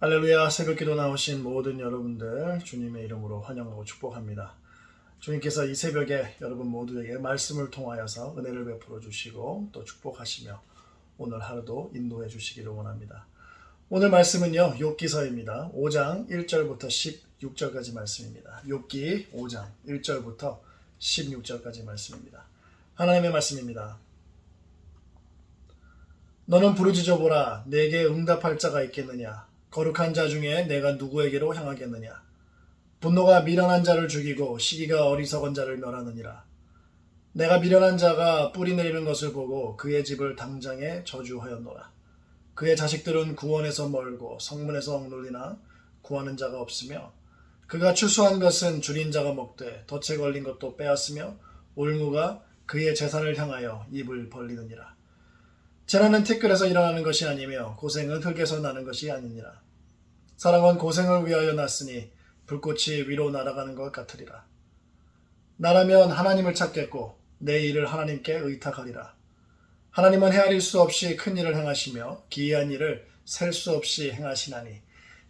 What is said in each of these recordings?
할렐루야. 새벽기도 나오신 모든 여러분들 주님의 이름으로 환영하고 축복합니다. 주님께서 이 새벽에 여러분 모두에게 말씀을 통하여서 은혜를 베풀어 주시고 또 축복하시며 오늘 하루도 인도해 주시기를 원합니다. 오늘 말씀은요, 욥기서입니다. 5장 1절부터 16절까지 말씀입니다. 욥기 5장 1절부터 16절까지 말씀입니다. 하나님의 말씀입니다. 너는 부르짖어 보라. 내게 응답할 자가 있겠느냐? 거룩한 자 중에 내가 누구에게로 향하겠느냐? 분노가 미련한 자를 죽이고 시기가 어리석은 자를 멸하느니라. 내가 미련한 자가 뿌리 내리는 것을 보고 그의 집을 당장에 저주하였노라. 그의 자식들은 구원에서 멀고 성문에서 억눌리나 구하는 자가 없으며 그가 추수한 것은 줄인 자가 먹되 덫에 걸린 것도 빼앗으며 올무가 그의 재산을 향하여 입을 벌리느니라. 재난은 티끌에서 일어나는 것이 아니며 고생은 흙에서 나는 것이 아니니라. 사랑은 고생을 위하여 났으니 불꽃이 위로 날아가는 것 같으리라. 나라면 하나님을 찾겠고 내 일을 하나님께 의탁하리라. 하나님은 헤아릴 수 없이 큰 일을 행하시며 기이한 일을 셀 수 없이 행하시나니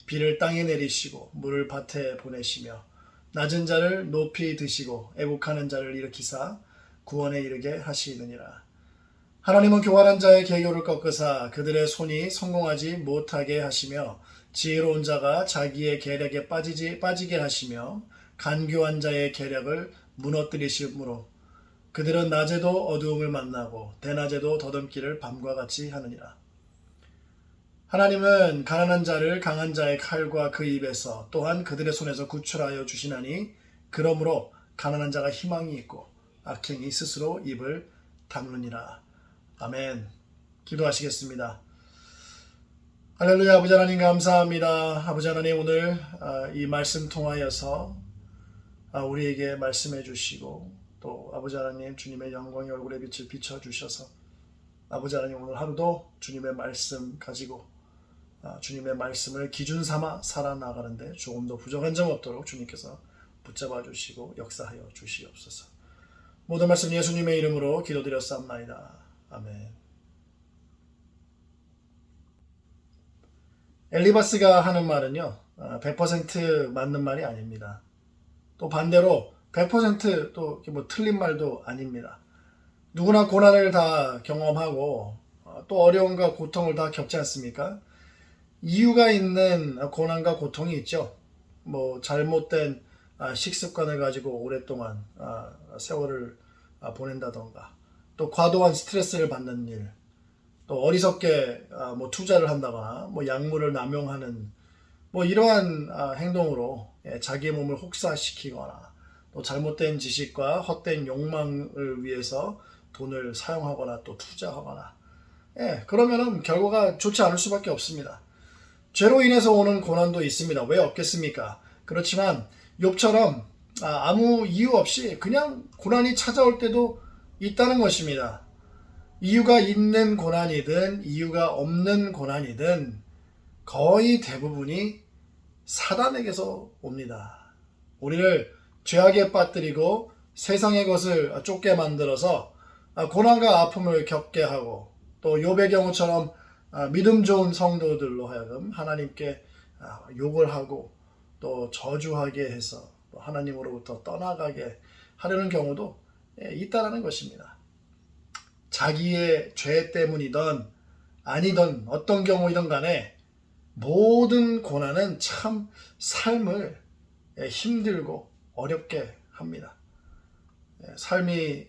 비를 땅에 내리시고 물을 밭에 보내시며 낮은 자를 높이 드시고 애국하는 자를 일으키사 구원에 이르게 하시느니라. 하나님은 교활한 자의 계교를 꺾으사 그들의 손이 성공하지 못하게 하시며 지혜로운 자가 자기의 계략에 빠지게 하시며 간교한 자의 계략을 무너뜨리심으로 그들은 낮에도 어두움을 만나고 대낮에도 더듬기를 밤과 같이 하느니라. 하나님은 가난한 자를 강한 자의 칼과 그 입에서 또한 그들의 손에서 구출하여 주시나니 그러므로 가난한 자가 희망이 있고 악행이 스스로 입을 닦느니라. 아멘. 기도하시겠습니다. 할렐루야. 아버지 하나님 감사합니다. 아버지 하나님 오늘 이 말씀 통하여서 우리에게 말씀해 주시고 또 아버지 하나님 주님의 영광의 얼굴에 빛을 비춰주셔서 아버지 하나님 오늘 하루도 주님의 말씀 가지고 주님의 말씀을 기준 삼아 살아나가는데 조금 더 부족한 점 없도록 주님께서 붙잡아 주시고 역사하여 주시옵소서. 모든 말씀 예수님의 이름으로 기도드렸사옵나이다. 아멘. 엘리바스가 하는 말은요, 100% 맞는 말이 아닙니다. 또 반대로 100% 또 틀린 말도 아닙니다. 누구나 고난을 다 경험하고 또 어려움과 고통을 다 겪지 않습니까? 이유가 있는 고난과 고통이 있죠. 잘못된 식습관을 가지고 오랫동안 세월을 보낸다던가 또 과도한 스트레스를 받는 일, 또 어리석게 투자를 한다거나 약물을 남용하는 이러한 행동으로 자기의 몸을 혹사시키거나 또 잘못된 지식과 헛된 욕망을 위해서 돈을 사용하거나 또 투자하거나 그러면은 결과가 좋지 않을 수밖에 없습니다. 죄로 인해서 오는 고난도 있습니다. 왜 없겠습니까? 그렇지만 욥처럼 아무 이유 없이 그냥 고난이 찾아올 때도 있다는 것입니다. 이유가 있는 고난이든 이유가 없는 고난이든 거의 대부분이 사단에게서 옵니다. 우리를 죄악에 빠뜨리고 세상의 것을 쫓게 만들어서 고난과 아픔을 겪게 하고 또 욥의 경우처럼 믿음 좋은 성도들로 하여금 하나님께 욕을 하고 또 저주하게 해서 또 하나님으로부터 떠나가게 하려는 경우도 있다라는 것입니다. 자기의 죄 때문이든 아니든 어떤 경우이든 간에 모든 고난은 참 삶을 힘들고 어렵게 합니다. 삶이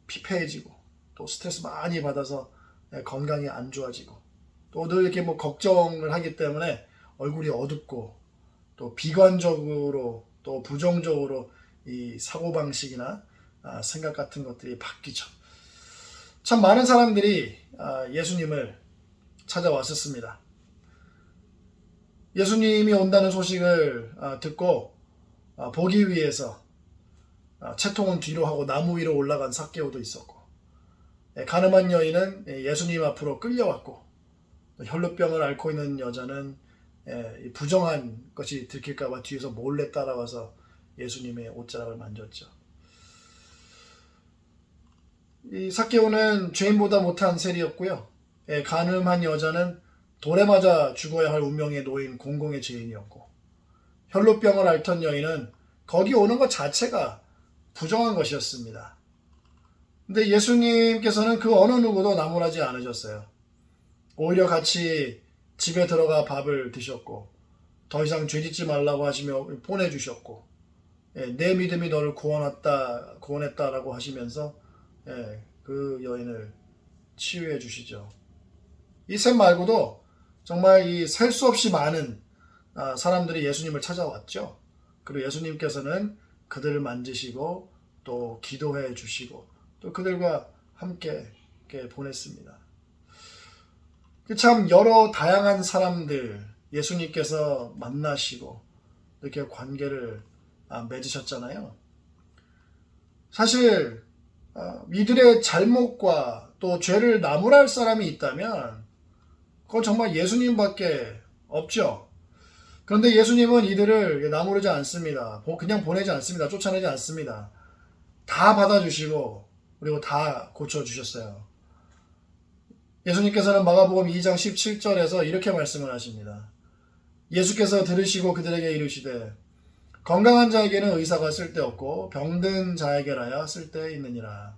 피폐해지고 또 스트레스 많이 받아서 건강이 안 좋아지고 또 늘 이렇게 걱정을 하기 때문에 얼굴이 어둡고 또 비관적으로 또 부정적으로 이 사고방식이나 생각 같은 것들이 바뀌죠. 참 많은 사람들이 예수님을 찾아왔었습니다. 예수님이 온다는 소식을 듣고 보기 위해서 채통은 뒤로 하고 나무 위로 올라간 삭개오도 있었고 가늠한 여인은 예수님 앞으로 끌려왔고 혈루병을 앓고 있는 여자는 부정한 것이 들킬까 봐 뒤에서 몰래 따라와서 예수님의 옷자락을 만졌죠. 이 삭개오는 죄인보다 못한 셀이었고요. 가늠한 여자는 돌에 맞아 죽어야 할 운명에 놓인 공공의 죄인이었고, 혈루병을 앓던 여인은 거기 오는 것 자체가 부정한 것이었습니다. 근데 예수님께서는 그 어느 누구도 나무라지 않으셨어요. 오히려 같이 집에 들어가 밥을 드셨고, 더 이상 죄짓지 말라고 하시며 보내주셨고, 내 믿음이 너를 구원했다라고 하시면서 그 여인을 치유해 주시죠. 이 셋 말고도 정말 이 셀 수 없이 많은 사람들이 예수님을 찾아왔죠. 그리고 예수님께서는 그들을 만지시고 또 기도해 주시고 또 그들과 함께 이렇게 보냈습니다. 참 여러 다양한 사람들 예수님께서 만나시고 이렇게 관계를 맺으셨잖아요. 사실 이들의 잘못과 또 죄를 나무랄 사람이 있다면 그건 정말 예수님밖에 없죠. 그런데 예수님은 이들을 나무르지 않습니다. 그냥 보내지 않습니다. 쫓아내지 않습니다. 다 받아주시고 그리고 다 고쳐주셨어요. 예수님께서는 마가복음 2장 17절에서 이렇게 말씀을 하십니다. 예수께서 들으시고 그들에게 이르시되 건강한 자에게는 의사가 쓸데없고 병든 자에게라야 쓸데있느니라.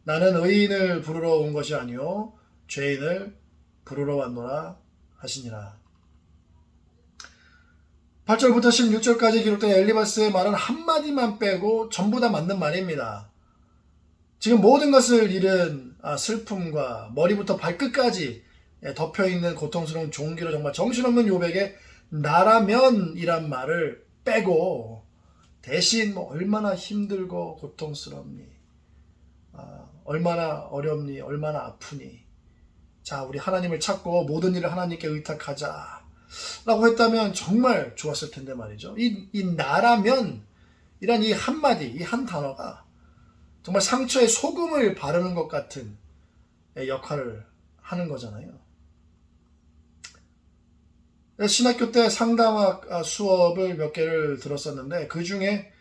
나는 의인을 부르러 온 것이 아니요 죄인을 부르러 왔노라 하시니라. 8절부터 16절까지 기록된 엘리바스의 말은 한마디만 빼고 전부 다 맞는 말입니다. 지금 모든 것을 잃은 슬픔과 머리부터 발끝까지 덮여있는 고통스러운 종기로 정말 정신없는 요백에 나라면이란 말을 빼고 대신 얼마나 힘들고 고통스럽니, 얼마나 어렵니, 얼마나 아프니, 자 우리 하나님을 찾고 모든 일을 하나님께 의탁하자 라고 했다면 정말 좋았을 텐데 말이죠. 이 나라면 이란 이 한마디, 이 한 단어가 정말 상처에 소금을 바르는 것 같은 역할을 하는 거잖아요. 신학교 때 상담학 수업을 몇 개를 들었었는데 그 중에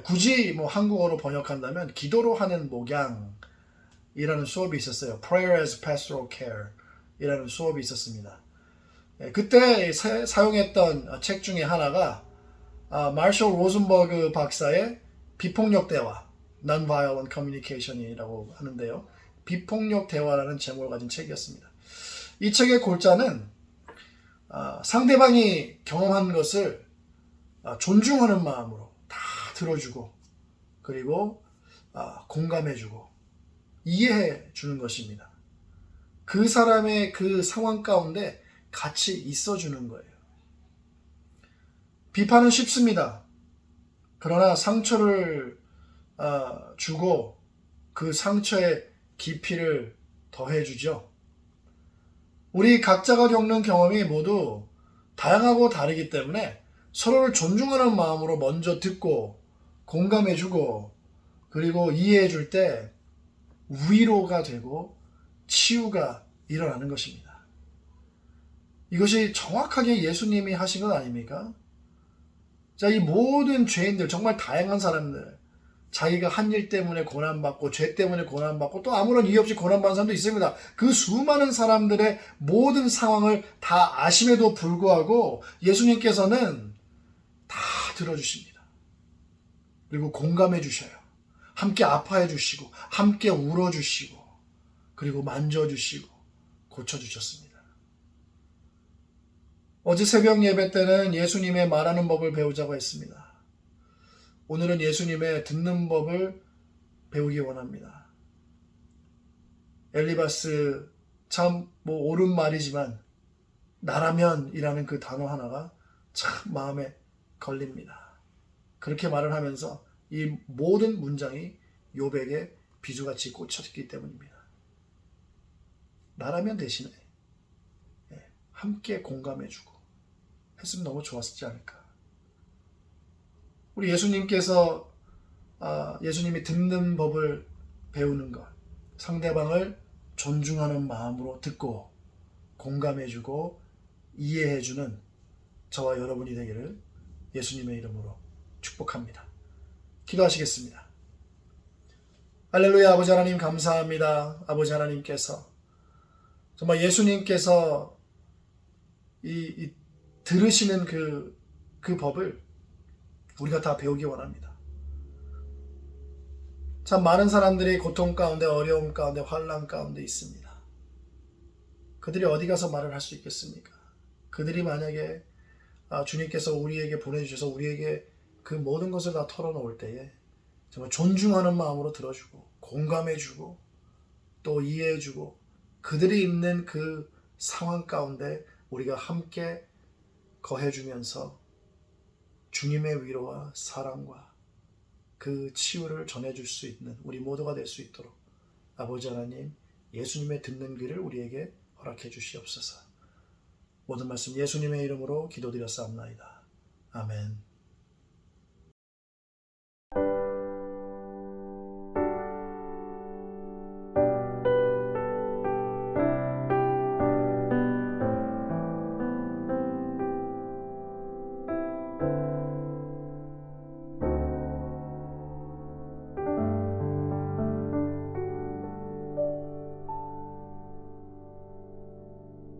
굳이 한국어로 번역한다면 기도로 하는 목양이라는 수업이 있었어요. Prayer as Pastoral Care 이라는 수업이 있었습니다. 그때 사용했던 책 중에 하나가 마셜 로즌버그 박사의 비폭력 대화 Non-Violent Communication이라고 하는데요. 비폭력 대화라는 제목을 가진 책이었습니다. 이 책의 골자는 상대방이 경험한 것을 존중하는 마음으로 다 들어주고 그리고 공감해주고 이해해주는 것입니다. 그 사람의 그 상황 가운데 같이 있어주는 거예요. 비판은 쉽습니다. 그러나 상처를 주고 그 상처의 깊이를 더해주죠. 우리 각자가 겪는 경험이 모두 다양하고 다르기 때문에 서로를 존중하는 마음으로 먼저 듣고 공감해주고 그리고 이해해줄 때 위로가 되고 치유가 일어나는 것입니다. 이것이 정확하게 예수님이 하신 것 아닙니까? 자, 이 모든 죄인들, 정말 다양한 사람들, 자기가 한 일 때문에 고난받고 죄 때문에 고난받고 또 아무런 이유 없이 고난받는 사람도 있습니다. 그 수많은 사람들의 모든 상황을 다 아심에도 불구하고 예수님께서는 다 들어주십니다. 그리고 공감해 주셔요. 함께 아파해 주시고 함께 울어주시고 그리고 만져주시고 고쳐주셨습니다. 어제 새벽 예배 때는 예수님의 말하는 법을 배우자고 했습니다. 오늘은 예수님의 듣는 법을 배우기 원합니다. 엘리바스 참 옳은 말이지만 나라면이라는 그 단어 하나가 참 마음에 걸립니다. 그렇게 말을 하면서 이 모든 문장이 요백에 비주같이 꽂혔기 때문입니다. 나라면 대신에 함께 공감해주고 했으면 너무 좋았지 않을까. 우리 예수님께서 예수님이 듣는 법을 배우는 것, 상대방을 존중하는 마음으로 듣고 공감해주고 이해해주는 저와 여러분이 되기를 예수님의 이름으로 축복합니다. 기도하시겠습니다. 할렐루야. 아버지 하나님 감사합니다. 아버지 하나님께서 정말 예수님께서 이 들으시는 그 법을 우리가 다 배우기 원합니다. 참 많은 사람들이 고통 가운데, 어려움 가운데, 환난 가운데 있습니다. 그들이 어디 가서 말을 할 수 있겠습니까? 그들이 만약에 주님께서 우리에게 보내주셔서 우리에게 그 모든 것을 다 털어놓을 때에 정말 존중하는 마음으로 들어주고 공감해주고 또 이해해주고 그들이 있는 그 상황 가운데 우리가 함께 거해주면서 주님의 위로와 사랑과 그 치유를 전해줄 수 있는 우리 모두가 될 수 있도록 아버지 하나님, 예수님의 듣는 귀를 우리에게 허락해 주시옵소서. 모든 말씀 예수님의 이름으로 기도드렸사옵나이다. 아멘.